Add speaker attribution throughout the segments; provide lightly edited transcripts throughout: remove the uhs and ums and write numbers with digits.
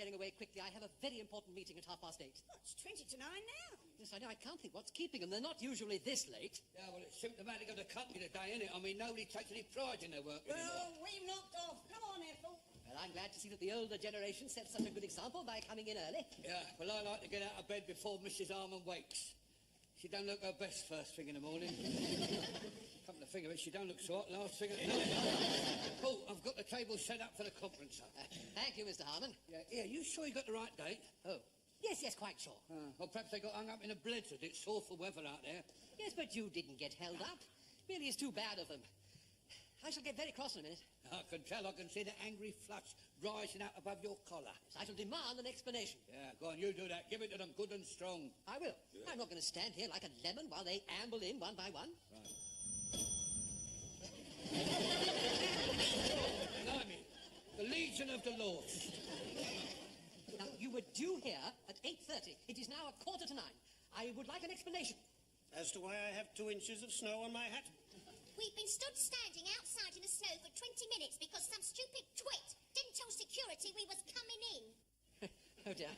Speaker 1: clearing away quickly. I have a very important meeting at 8:30.
Speaker 2: Oh, it's 20 to 9 now.
Speaker 1: Yes, I know. I can't think what's keeping them. They're not usually this late.
Speaker 3: Yeah, well, it's symptomatic of the company today, isn't it? I mean, nobody takes any pride in their work
Speaker 2: Well,
Speaker 3: anymore.
Speaker 2: we've knocked off. Come on, Ethel.
Speaker 1: Well, I'm glad to see that the older generation sets such a good example by coming in early.
Speaker 3: Yeah, well, I like to get out of bed before Mrs. Harmon wakes. She don't look her best first thing in the morning. Come to think of it, she don't look so hot last thing at night. Oh, I've got the table set up for the conference.
Speaker 1: Thank you, Mr. Harmon.
Speaker 3: Yeah, you sure you got the right date?
Speaker 1: Oh, yes, quite sure.
Speaker 3: Well, perhaps they got hung up in a blizzard. It's awful weather out there.
Speaker 1: Yes, but you didn't get held up. Really, it's too bad of them. I shall get very cross in a minute.
Speaker 3: I can tell. I can see the angry flush rising out above your collar.
Speaker 1: I shall demand an explanation.
Speaker 3: Yeah, go on, you do that. Give it to them good and strong.
Speaker 1: I will. Yeah. I'm not going to stand here like a lemon while they amble in one by one.
Speaker 3: Right. Blimey, the Legion of the Lord.
Speaker 1: Now, you were due here at 8:30. It is now 8:45. I would like an explanation.
Speaker 4: As to why I have 2 inches of snow on my hat?
Speaker 5: We've been stood standing outside in the snow for 20 minutes because some stupid twit didn't tell security we was coming in.
Speaker 1: Oh, dear.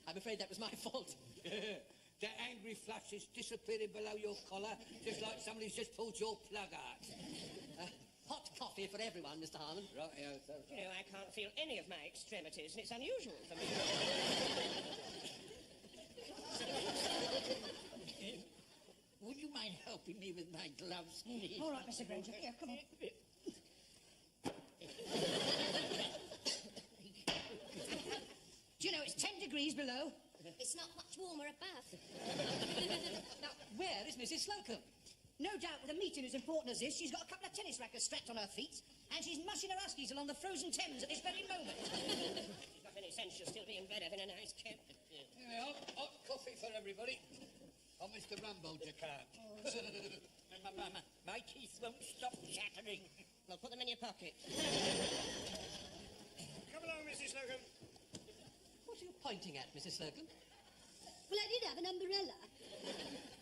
Speaker 1: I'm afraid that was my fault.
Speaker 3: The angry flush is disappearing below your collar, just like somebody's just pulled your plug out.
Speaker 1: Hot coffee for everyone, Mr. Harmon.
Speaker 3: Right, yeah, so...
Speaker 6: You know, I can't feel any of my extremities, and it's unusual for me.
Speaker 2: Would you mind helping me with my gloves, please?
Speaker 6: All right, Mr. Granger. Yeah, come on.
Speaker 2: Do you know it's 10 degrees below?
Speaker 5: It's not much warmer above.
Speaker 1: Now, where is Mrs. Slocombe?
Speaker 2: No doubt with a meeting as important as this, she's got a couple of tennis rackets strapped on her feet, and she's mushing her huskies along the frozen Thames at this very moment.
Speaker 6: She's got any sense, she'll still be in bed having a nice camp.
Speaker 3: Yeah, hot coffee for everybody. Oh, Mr. Rumbo, you can't.
Speaker 2: My teeth won't stop chattering.
Speaker 6: Well, put them in your pocket.
Speaker 4: Come along, Mrs. Slocombe.
Speaker 1: What are you pointing at, Mrs. Slocombe?
Speaker 5: Well, I did have an umbrella,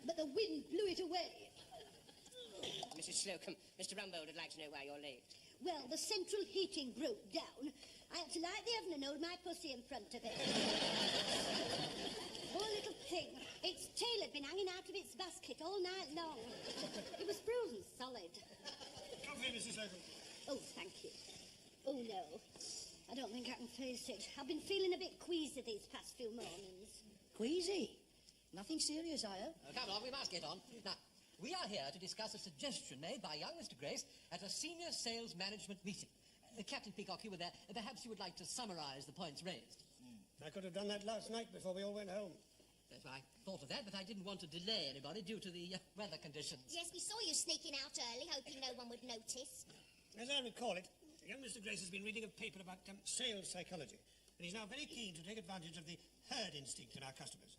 Speaker 5: but the wind blew it away.
Speaker 6: Mrs. Slocombe, Mr. Rumbold would like to know why you're late.
Speaker 5: Well, the central heating broke down. I had to light the oven and hold my pussy in front of it. Poor little thing. Its tail had been hanging out of its basket all night long. It was frozen solid.
Speaker 4: Coffee, Mrs. Slocombe.
Speaker 5: Oh, thank you. Oh, no. I don't think I can face it. I've been feeling a bit queasy these past few mornings.
Speaker 2: Queasy? Nothing serious, I hope.
Speaker 1: Oh, come along, we must get on. Now, we are here to discuss a suggestion made by young Mr. Grace at a senior sales management meeting. Captain Peacock, you were there. Perhaps you would like to summarise the points raised.
Speaker 4: I could have done that last night before we all went home.
Speaker 1: That's why I thought of that, but I didn't want to delay anybody due to the weather conditions.
Speaker 5: Yes, we saw you sneaking out early, hoping no one would notice.
Speaker 4: As I recall it, young Mr. Grace has been reading a paper about sales psychology, and he's now very keen to take advantage of the herd instinct in our customers.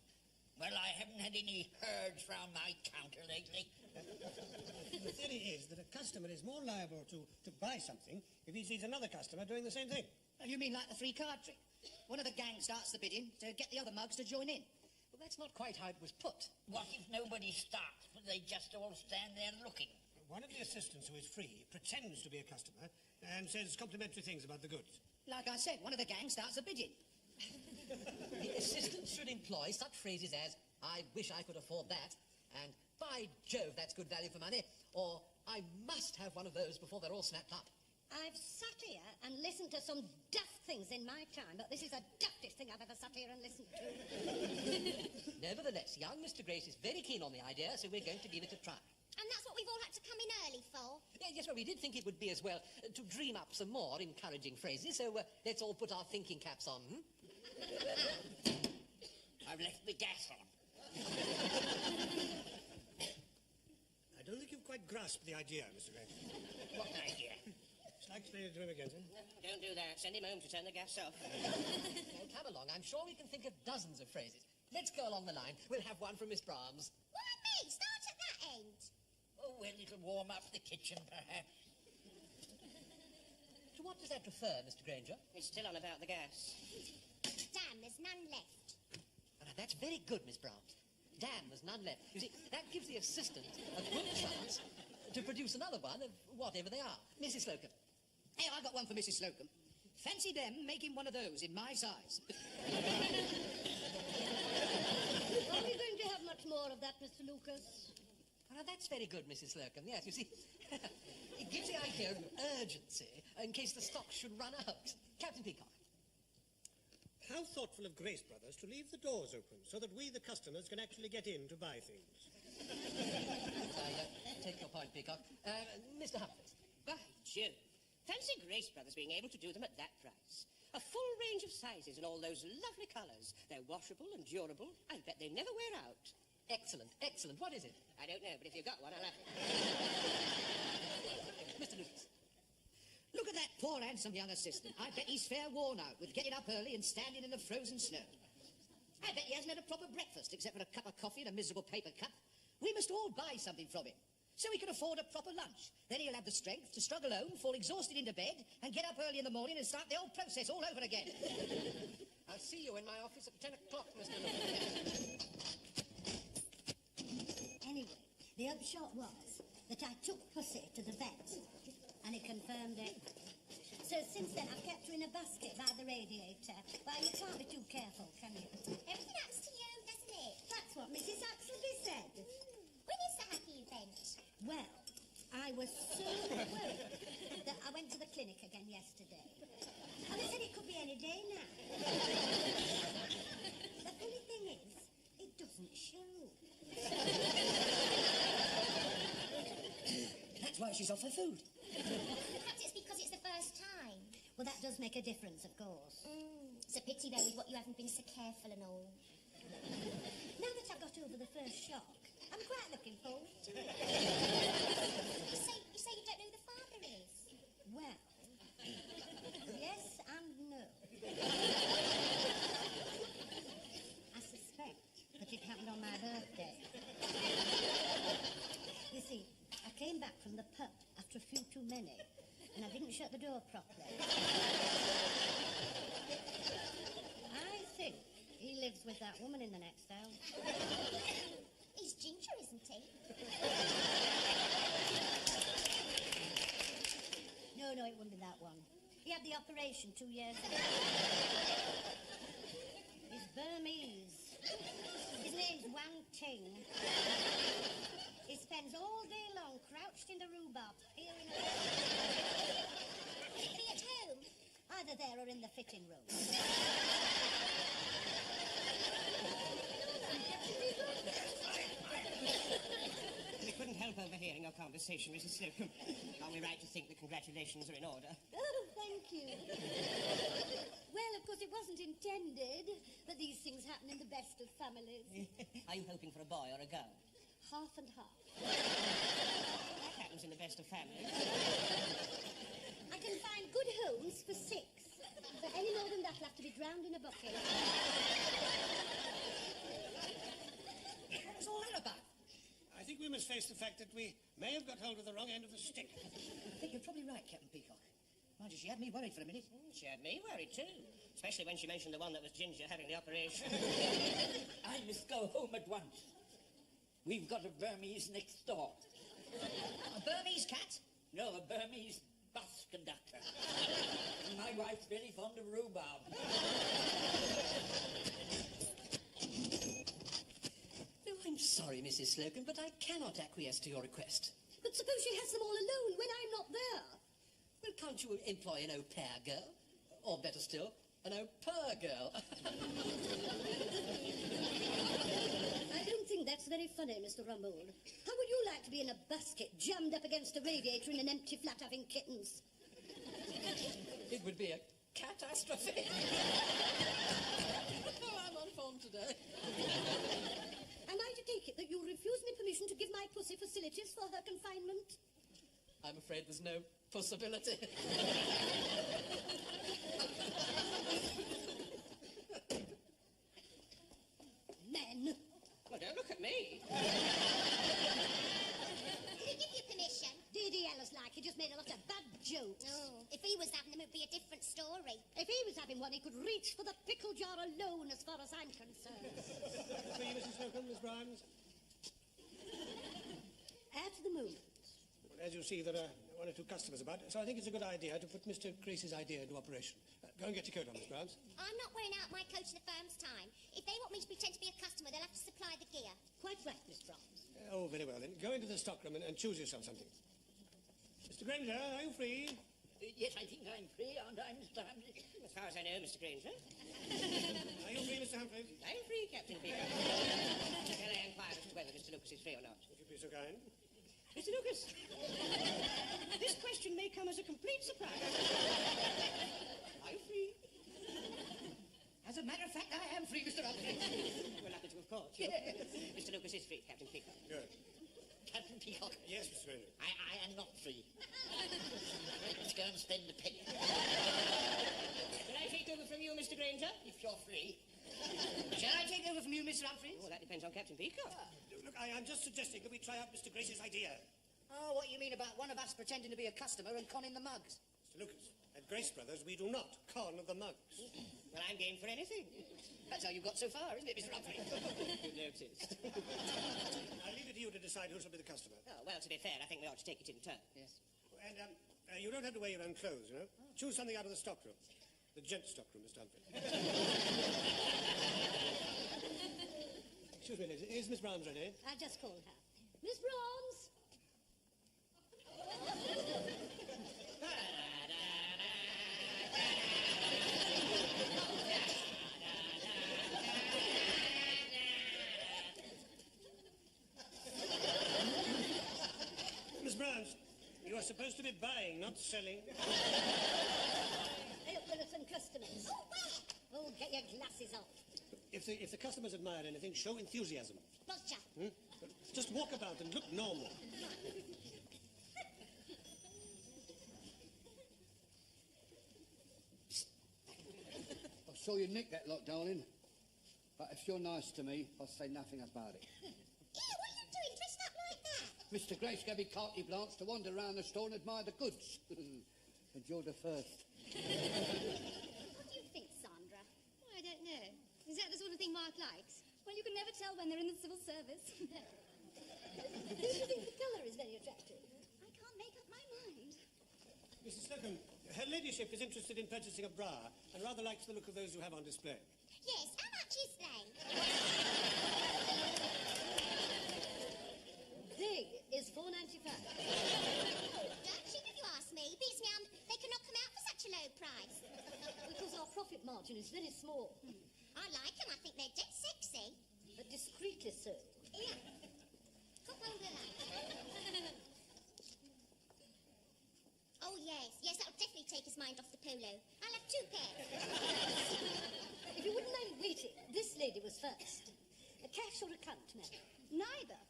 Speaker 2: Well, I haven't had any herds round my counter lately.
Speaker 4: The theory is that a customer is more liable to buy something if he sees another customer doing the same thing.
Speaker 2: You mean like the 3-card trick? One of the gang starts the bidding to get the other mugs to join in.
Speaker 1: Well, that's not quite how it was put.
Speaker 7: What if nobody starts, but they just all stand there looking?
Speaker 4: One of the assistants who is free pretends to be a customer and says complimentary things about the goods.
Speaker 2: Like I said, one of the gang starts the bidding.
Speaker 1: The assistant should employ such phrases as, I wish I could afford that, and by Jove, that's good value for money, or I must have one of those before they're all snapped up.
Speaker 5: I've sat here and listened to some daft things in my time, but this is the daftest thing I've ever sat here and listened to.
Speaker 1: Nevertheless, young Mr. Grace is very keen on the idea, so we're going to give it a try.
Speaker 5: And that's what we've all had to come in early for.
Speaker 1: Yes, well, we did think it would be as well to dream up some more encouraging phrases, so let's all put our thinking caps on,
Speaker 7: I've left the gas on.
Speaker 4: I don't think you've quite grasped the idea, Mr. Grace.
Speaker 7: What idea?
Speaker 4: Shall I explain it to him again, sir?
Speaker 6: Don't do that. Send him home to turn the gas off.
Speaker 1: Well, come along. I'm sure we can think of dozens of phrases. Let's go along the line. We'll have one from Miss Brahms.
Speaker 5: Why me? Start at that end.
Speaker 7: Oh, well, it'll warm up the kitchen, perhaps.
Speaker 1: To what does that refer, Mr. Granger?
Speaker 6: He's still on about the gas.
Speaker 5: Damn, there's none left.
Speaker 1: Now, that's very good, Miss Brahms. Damn, there's none left. You see, that gives the assistant a good chance to produce another one of whatever they are. Mrs. Slocombe.
Speaker 2: Hey, I got one for Mrs. Slocombe. Fancy them making one of those in my size.
Speaker 5: Are we going to have much more of that, Mr. Lucas?
Speaker 1: Well, that's very good, Mrs. Slocombe. Yes, you see, it gives the idea of urgency in case the stock should run out. Captain Peacock.
Speaker 4: How thoughtful of Grace Brothers to leave the doors open so that we, the customers, can actually get in to buy things.
Speaker 1: I take your point, Peacock. Mr. Humphreys.
Speaker 6: By Jove. Fancy Grace Brothers being able to do them at that price. A full range of sizes and all those lovely colours. They're washable and durable. I bet they never wear out.
Speaker 1: Excellent, excellent. What is it?
Speaker 6: I don't know, but if you've got one, I'll have it.
Speaker 1: Mr. Lucas.
Speaker 2: Look at that poor handsome young assistant. I bet he's fair worn out with getting up early and standing in the frozen snow. I bet he hasn't had a proper breakfast except for a cup of coffee and a miserable paper cup. We must all buy something from him so he can afford a proper lunch. Then he'll have the strength to struggle home, fall exhausted into bed, and get up early in the morning and start the whole process all over again.
Speaker 1: I'll see you in my office at 10 o'clock, Mr. Lucas.
Speaker 5: Anyway, the upshot was that I took Pussy to the vet, and he confirmed it. So since then, I've kept her in a basket by the radiator. But you can't be too careful, can you?
Speaker 8: Everything happens to you, doesn't it?
Speaker 5: That's what Mrs. Axelby said.
Speaker 8: When is the happy event?
Speaker 5: Well, I was so worried that I went to the clinic again yesterday. And they said it could be any day now. The funny thing is, it doesn't show.
Speaker 2: That's why she's off her food.
Speaker 8: Perhaps it's because it's the first time.
Speaker 5: Well, that does make a difference, of course.
Speaker 8: It's a pity, though, with what you haven't been so careful and all.
Speaker 5: Now that I've got over the first shock, I'm quite looking forward to it.
Speaker 8: You say you don't know who the father is?
Speaker 5: Well, yes and no. I suspect that it happened on my birthday. You see, I came back from the pub after a few too many, and I didn't shut the door properly. I think he lives with that woman in the next house.
Speaker 8: He's ginger, isn't he?
Speaker 5: No, it wouldn't be that one. He had the operation 2 years ago. He's Burmese. His name's Wang Ting. He spends all day long crouched in the rhubarb, peering around.
Speaker 8: Is he at home?
Speaker 5: Either there or in the fitting room.
Speaker 6: We couldn't help overhearing our conversation, Mrs. Slocombe. Are we right to think the congratulations are in order?
Speaker 5: Oh, thank you. Well, of course, it wasn't intended, but these things happen in the best of families.
Speaker 6: Are you hoping for a boy or a girl?
Speaker 5: Half and half.
Speaker 6: That happens in the best of families.
Speaker 5: I can find good homes for 6. But any more than that will have to be drowned in a bucket.
Speaker 2: What's all that about?
Speaker 4: I think we must face the fact that we may have got hold of the wrong end of the stick.
Speaker 2: I think you're probably right, Captain Peacock. Mind you, she had me worried for a minute.
Speaker 6: She had me worried too, especially when she mentioned the one that was ginger having the operation.
Speaker 7: I must go home at once. We've got a Burmese next door.
Speaker 2: A Burmese cat?
Speaker 7: No, a Burmese bus conductor. And my wife's very fond of rhubarb.
Speaker 1: No, I'm sorry, Mrs. Slocombe, but I cannot acquiesce to your request.
Speaker 5: But suppose she has them all alone when I'm not there?
Speaker 1: Well, can't you employ an au pair girl? Or better still, an au pair girl?
Speaker 5: I don't think that's very funny, Mr. Rumbold. How would you like to be in a basket jammed up against a radiator in an empty flat having kittens?
Speaker 1: It would be a catastrophe. Oh, I'm on form today.
Speaker 5: Am I to take it that you refuse me permission to give my pussy facilities for her confinement?
Speaker 1: I'm afraid there's no possibility.
Speaker 5: Men.
Speaker 6: Well, don't look at me.
Speaker 8: Did he give you permission?
Speaker 5: Did he, Alice, like? He just made a lot of bad jokes.
Speaker 8: Oh, if he was having them, it would be a different story.
Speaker 5: If he was having one, he could reach for the pickle jar alone, as far as I'm concerned.
Speaker 4: For you, Mrs. Slocombe, Miss Grimes.
Speaker 5: At the moment.
Speaker 4: As you see, there are 1 or 2 customers about, so I think it's a good idea to put Mr. Grace's idea into operation. Go and get your coat on, Miss Brown.
Speaker 8: I'm not wearing out my coat in the firm's time. If they want me to pretend to be a customer, they'll have to supply the gear.
Speaker 5: Quite right, Miss Brahms.
Speaker 4: Oh, very well, then. Go into the stockroom and choose yourself something. Mr. Granger, are you free?
Speaker 7: Yes, I think I'm free, aren't I, Mr. Humphreys?
Speaker 6: As far as I know, Mr. Granger.
Speaker 4: Are you free, Mr. Humphreys?
Speaker 6: I'm free, Captain Peacock. Shall I inquire as to whether Mr. Lucas is free or not?
Speaker 4: If you'd be so kind.
Speaker 6: Mr. Lucas, this question may come as a complete surprise. Are you free?
Speaker 2: As a matter of fact, I am free, Mr. Humphreys.
Speaker 6: Well, lucky to have caught you. Mr. Lucas is free, Captain Peacock.
Speaker 4: Good.
Speaker 7: Captain Peacock,
Speaker 4: Yes, Mr. Granger.
Speaker 7: I am not free. Let's go and spend a penny.
Speaker 6: Shall I take over from you, Mr. Granger?
Speaker 7: If you're free.
Speaker 2: Shall I take over from you, Mr. Humphreys?
Speaker 6: Well, that depends on Captain Peacock.
Speaker 4: Look, I'm just suggesting that we try out Mr. Grace's idea.
Speaker 2: Oh, what you mean about one of us pretending to be a customer and conning the mugs?
Speaker 4: Mr. Lucas, at Grace Brothers, we do not con the mugs.
Speaker 6: Well, I'm game for anything.
Speaker 2: That's how you got so far, isn't it, Mr. Humphreys?
Speaker 6: You noticed.
Speaker 4: I'll leave it to you to decide who shall be the customer.
Speaker 6: Oh, well, to be fair, I think we ought to take it in turn.
Speaker 2: Yes.
Speaker 4: And you don't have to wear your own clothes, you know. Choose something out of the stockroom. The gents' stockroom, Mr. Humphrey. Excuse me, ladies. Is Miss Brown's ready?
Speaker 5: I just called her. Miss Brahms!
Speaker 4: Miss Brown's, you are supposed to be buying, not selling.
Speaker 5: Hey, Wilson customers. Oh, get your glasses off.
Speaker 4: If the customers admire anything, show enthusiasm.
Speaker 8: Roger.
Speaker 4: Just walk about and look normal.
Speaker 3: I saw you nick that lot, darling. But if you're nice to me, I'll say nothing about it.
Speaker 8: Ew, what are you doing dressed up like that?
Speaker 3: Mr. Grace gave me carte blanche to wander around the store and admire the goods. And you're the first.
Speaker 8: What do you think, Sandra?
Speaker 9: I don't know. Is that the sort of thing Mark likes? Well, you can never tell when they're in the civil service.
Speaker 5: Do you think the colour is very attractive?
Speaker 9: I can't make up my mind.
Speaker 4: Mrs. Slocombe, her ladyship is interested in purchasing a bra and rather likes the look of those you have on display.
Speaker 8: Yes, how much is they?
Speaker 5: Big is $4.95.
Speaker 8: Don't cheap if you ask me. Beats me they cannot come out for such a low price.
Speaker 5: Because our profit margin is very small,
Speaker 8: I like them. I think they're dead sexy.
Speaker 5: but discreetly so.
Speaker 8: Yeah. Put one of that. Oh, yes. Yes, that'll definitely take his mind off the polo. I'll have 2 pairs.
Speaker 5: If you wouldn't mind waiting, this lady was first. A cash or account, madam?
Speaker 9: Neither.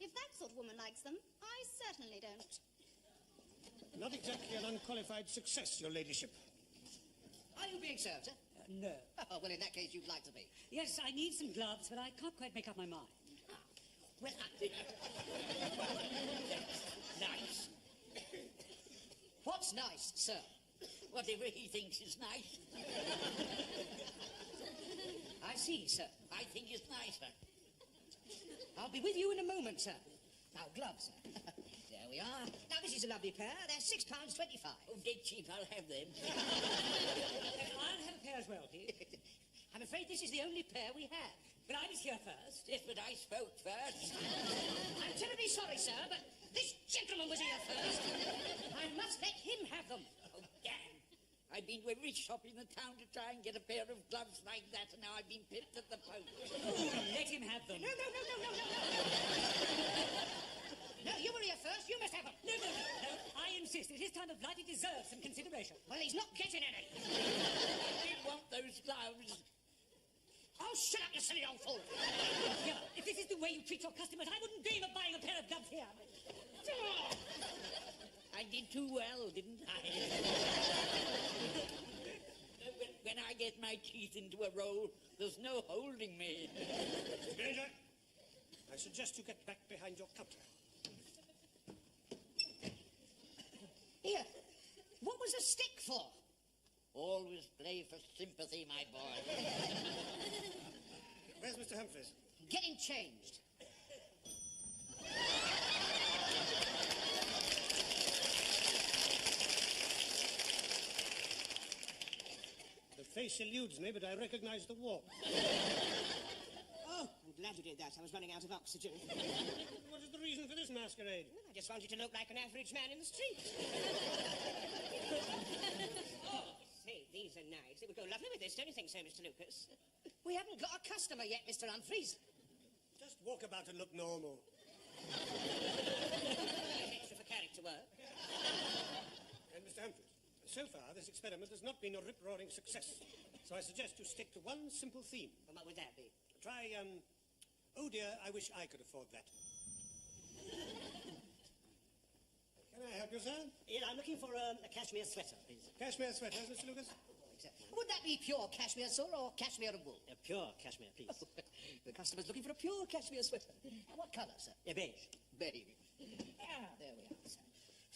Speaker 9: If that sort of woman likes them, I certainly don't.
Speaker 4: Not exactly an unqualified success, your ladyship.
Speaker 2: Are you being served, sir?
Speaker 10: No.
Speaker 2: Oh, well, in that case, you'd like to be.
Speaker 10: Yes, I need some gloves, but I can't quite make up my mind.
Speaker 2: Well,
Speaker 7: Nice.
Speaker 2: what's nice, sir?
Speaker 7: Whatever he thinks is nice.
Speaker 2: I see, sir.
Speaker 7: I think it's nicer.
Speaker 2: I'll be with you in a moment, sir. Now, gloves, sir. There we are. Now, this is a lovely pair. They're £6.25.
Speaker 7: Oh, dead cheap, I'll have them.
Speaker 10: I'll have a pair as well, please.
Speaker 2: I'm afraid this is the only pair we have.
Speaker 10: But I was here first.
Speaker 7: Yes, but I spoke first.
Speaker 2: I'm terribly sorry, sir, but this gentleman was here first. I must let him have them.
Speaker 7: Oh, damn. I've been to every shop in the town to try and get a pair of gloves like that, and now I've been pipped at the post.
Speaker 10: Let him have them.
Speaker 2: No. No, you were here first. You must have them.
Speaker 10: No. I insist. At his time of life, he deserves some consideration.
Speaker 2: Well, he's not getting any.
Speaker 7: I didn't want those gloves.
Speaker 2: Oh, shut up, you silly old fool.
Speaker 10: Yeah, if this is the way you treat your customers, I wouldn't dream of buying a pair of gloves here.
Speaker 7: I did too well, didn't I? When I get my teeth into a roll, there's no holding me.
Speaker 4: Granger, I suggest you get back behind your counter.
Speaker 2: Here, what was a stick for?
Speaker 7: Always play for sympathy, my boy.
Speaker 4: Where's Mr. Humphreys?
Speaker 2: Getting changed.
Speaker 4: face eludes me, but I recognise the walk.
Speaker 6: Oh, I'm glad you did that. I was running out of oxygen.
Speaker 4: What is the reason for this masquerade?
Speaker 6: I just wanted to look like an average man in the street. Oh, say, these are nice. It would go lovely with this, don't you think so, Mr. Lucas?
Speaker 2: We haven't got a customer yet, Mr. Humphreys.
Speaker 4: Just walk about and look normal.
Speaker 6: Extra for character work.
Speaker 4: And Mr. Humphreys, so far this experiment has not been a rip-roaring success. So I suggest you stick to one simple theme.
Speaker 6: And what would that be?
Speaker 4: Try, oh dear, I wish I could afford that. Can I help you, sir?
Speaker 10: Yeah, I'm looking for a cashmere sweater, please.
Speaker 4: Cashmere sweaters, Mr. Lucas?
Speaker 2: Exactly. Would that be pure cashmere, sir, or cashmere and wool?
Speaker 10: A pure cashmere, please.
Speaker 2: The customer's looking for a pure cashmere sweater. What colour, sir?
Speaker 10: A beige.
Speaker 2: Beige. There we are, sir.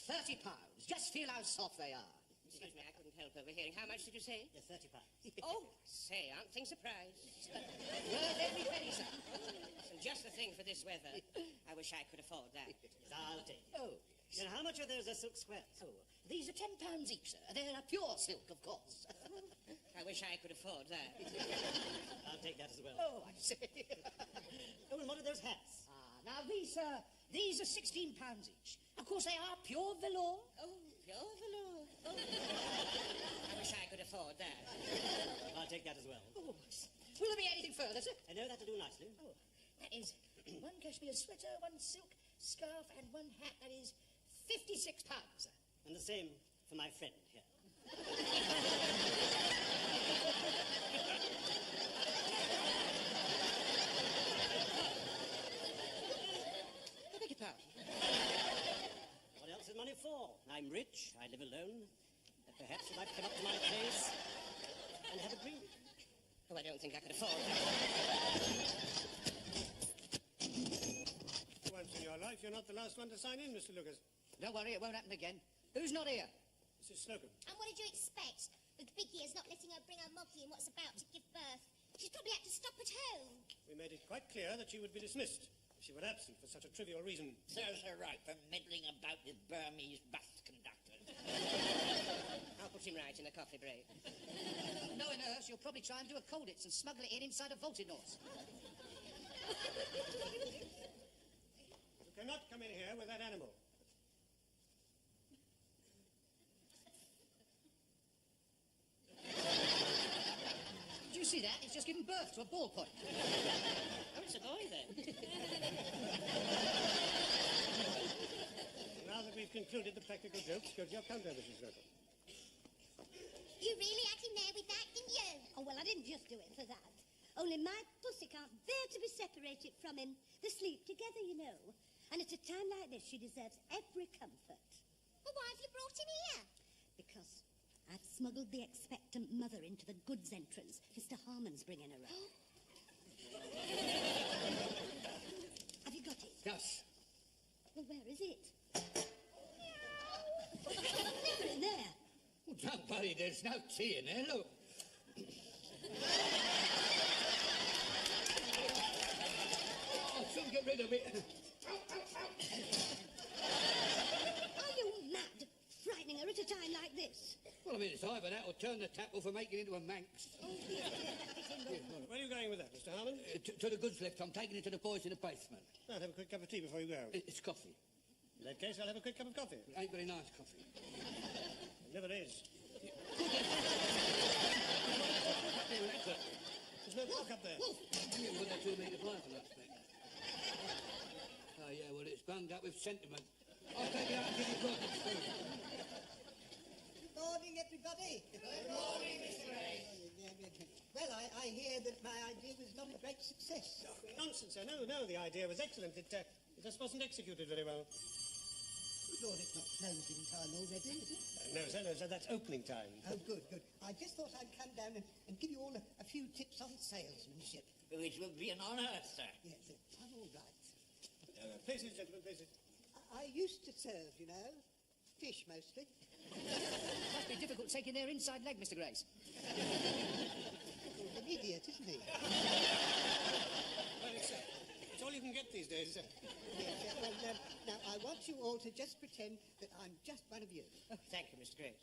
Speaker 2: £30. Just feel how soft they are.
Speaker 6: Excuse me, I couldn't help overhearing. How much did you say?
Speaker 10: Yeah, £30.
Speaker 6: Oh, say, aren't things surprised?
Speaker 2: Worth every penny, sir.
Speaker 6: And just the thing for this weather. I wish I could afford that.
Speaker 10: I'll take it.
Speaker 2: Oh,
Speaker 10: And how much are those silk squares?
Speaker 2: oh, these are £10 each, sir. They're a pure silk, of course.
Speaker 6: I wish I could afford that.
Speaker 10: I'll take that as well.
Speaker 2: Oh, I see.
Speaker 10: Oh, and what are those hats?
Speaker 2: Now these are £16 each. Of course, they are pure velour.
Speaker 6: Oh, pure velour. Oh. I wish I could afford that.
Speaker 10: I'll take that as well.
Speaker 2: Oh, will there be anything further, sir?
Speaker 10: I know that'll do nicely.
Speaker 2: Oh, that is one cashmere sweater, one silk scarf, and one hat. That is £56, sir.
Speaker 10: And the same for my friend here.
Speaker 2: I beg your pardon.
Speaker 10: What else is money for? I'm rich, I live alone. Perhaps you might come up to my place and have a drink.
Speaker 6: Oh, I don't think I could afford that.
Speaker 4: Once in your life, you're not the last one to sign in, Mr. Lucas.
Speaker 2: Don't worry, it won't happen again. Who's not here?
Speaker 4: Mrs. Slocombe.
Speaker 8: And what did you expect? With Biggie is not letting her bring her monkey in what's about to give birth. She's probably had to stop at home.
Speaker 4: We made it quite clear that she would be dismissed if she were absent for such a trivial reason.
Speaker 7: Serves her right for meddling about with Burmese bus conductors.
Speaker 6: I'll put him right in the coffee break.
Speaker 2: Knowing her, she'll probably try and do a Colditz and smuggle it in inside a vaulted north.
Speaker 4: You cannot come in here with that animal.
Speaker 2: Did you see that? It's just given birth to a ballpoint.
Speaker 6: Oh, it's a boy, then.
Speaker 4: Now that we've concluded the practical jokes, go to your counter, Mrs. Slocombe.
Speaker 8: You really had him there with that, didn't you?
Speaker 5: Oh, well, I didn't just do it for that. Only my pussy can't bear to be separated from him. They sleep together, you know. And at a time like this, she deserves every comfort.
Speaker 8: Well, why have you brought him here?
Speaker 5: Because I've smuggled the expectant mother into the goods entrance. Mr. Harmon's bringing her up. Have you got it?
Speaker 3: Yes.
Speaker 5: Well, where is it? There.
Speaker 3: Oh, don't worry, there's no tea in there, look. I'll soon get rid of it.
Speaker 5: Are you mad? Frightening her at a time like this?
Speaker 3: Well, I mean, it's either that or turn the tap off and make it into a Manx.
Speaker 5: Oh, dear, dear.
Speaker 4: Where are you going with that, Mr. Harmon?
Speaker 3: To the goods lift. I'm taking it to the boys in the basement.
Speaker 4: I'll have a quick cup of tea before you go.
Speaker 3: It's coffee.
Speaker 4: In that case, I'll have a quick cup of coffee.
Speaker 3: It ain't very nice coffee.
Speaker 4: It never is. There's no clock up there.
Speaker 3: You haven't got that 2 metre pipe, I expect. Oh, yeah, well, it's bunged up with sentiment. I'll take it out and give you a spoon.
Speaker 11: Good morning, everybody. Good morning, Mr. Gray. Well, I hear that my idea was not a great success.
Speaker 4: Nonsense, sir. No, the idea was excellent. It just wasn't executed very well.
Speaker 11: Lord, it's not closing time already, is it?
Speaker 4: No, sir, that's opening time.
Speaker 11: Oh, good. I just thought I'd come down and give you all a few tips on salesmanship.
Speaker 7: Which would be an honour, sir.
Speaker 11: Yes, I'm all right.
Speaker 4: Places, gentlemen, places.
Speaker 11: I used to serve, you know. Fish, mostly.
Speaker 2: Must be difficult taking their inside leg, Mr. Grace.
Speaker 11: He's an idiot, isn't he?
Speaker 4: Well, it's all you can couldn't get these days.
Speaker 11: Yes, well, now, I want you all to just pretend that I'm just one of you.
Speaker 6: Oh, thank you, Mr. Grace.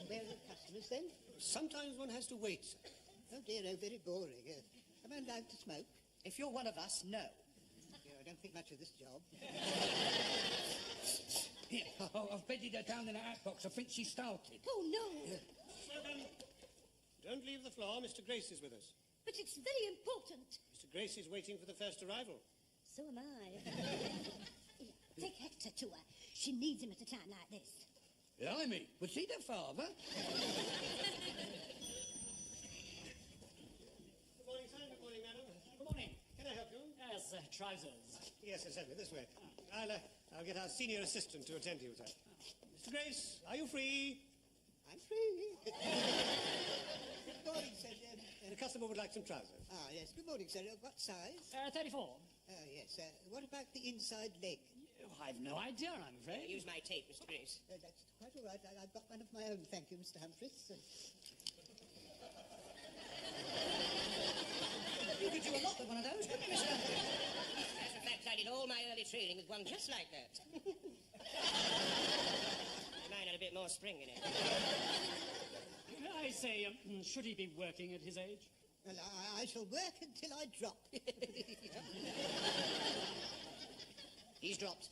Speaker 11: Where are the customers, then?
Speaker 4: Sometimes one has to wait, sir.
Speaker 11: Oh, dear, no, very boring. Am I allowed to smoke?
Speaker 2: If you're one of us, no.
Speaker 11: Yeah, I don't think much of this job.
Speaker 3: Here, I've bedded her down in a hat box. I think she started.
Speaker 5: Oh, no.
Speaker 4: Slocombe, don't leave the floor. Mr. Grace is with us.
Speaker 5: But it's very important.
Speaker 4: Mr. Grace is waiting for the first arrival.
Speaker 5: So am I. Take Hector to her. She needs him at a time like this.
Speaker 3: Blimey, was he the father?
Speaker 4: Good morning, sir. Good morning, madam.
Speaker 10: Good morning.
Speaker 4: Can I help you?
Speaker 10: Yes, trousers.
Speaker 4: Yes, certainly. This way. I'll get our senior assistant to attend to you, sir. Mr. Grace, are you free?
Speaker 11: I'm free. Good morning, sir.
Speaker 4: The customer would like some trousers.
Speaker 11: Ah, yes. Good morning, sir. What size?
Speaker 10: 34.
Speaker 11: Yes. What about the inside leg?
Speaker 10: I've no idea, I'm afraid.
Speaker 6: Use my tape, Mr. Grace.
Speaker 11: That's quite all right. I've got one of my own, thank you, Mr. Humphreys.
Speaker 2: You could do a lot with one of those, couldn't you, Mr.
Speaker 6: As a fact, I did all my early training with one just like that. Mine had a bit more spring in it.
Speaker 10: I say, should he be working at his age?
Speaker 11: Well, I shall work until I drop.
Speaker 2: He's dropped.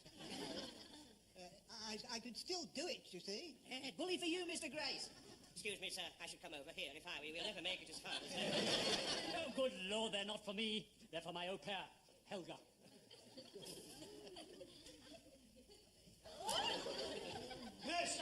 Speaker 11: I could still do it, you see.
Speaker 2: Bully for you, Mr. Grace.
Speaker 6: Excuse me, sir. I should come over here. If I were you, we'll never make it as far as
Speaker 10: Oh, good Lord, they're not for me. They're for my au pair, Helga.
Speaker 4: Yes!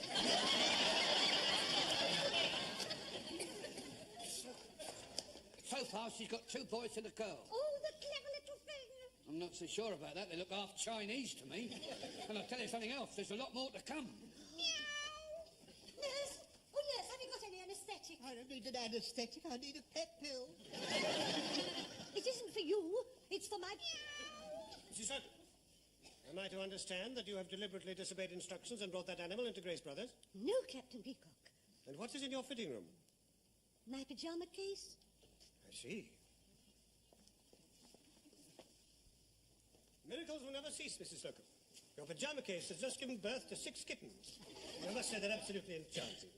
Speaker 3: So far, she's got 2 boys and a girl.
Speaker 5: Oh, the clever little thing.
Speaker 3: I'm not so sure about that. They look half Chinese to me. And I'll tell you something else. There's a lot more to come.
Speaker 5: Meow. Nurse. Oh, nurse, have you got any anaesthetic?
Speaker 11: I don't need an anaesthetic. I need a pet pill.
Speaker 5: It isn't for you. It's for my...
Speaker 4: Mrs. Slocombe, am I to understand that you have deliberately disobeyed instructions and brought that animal into Grace Brothers?
Speaker 5: No, Captain Peacock.
Speaker 4: And what is in your fitting room?
Speaker 5: My pyjama case.
Speaker 4: I see. Miracles will never cease, Mrs. Slocombe. Your pyjama case has just given birth to 6 kittens. I must say they're absolutely enchanting.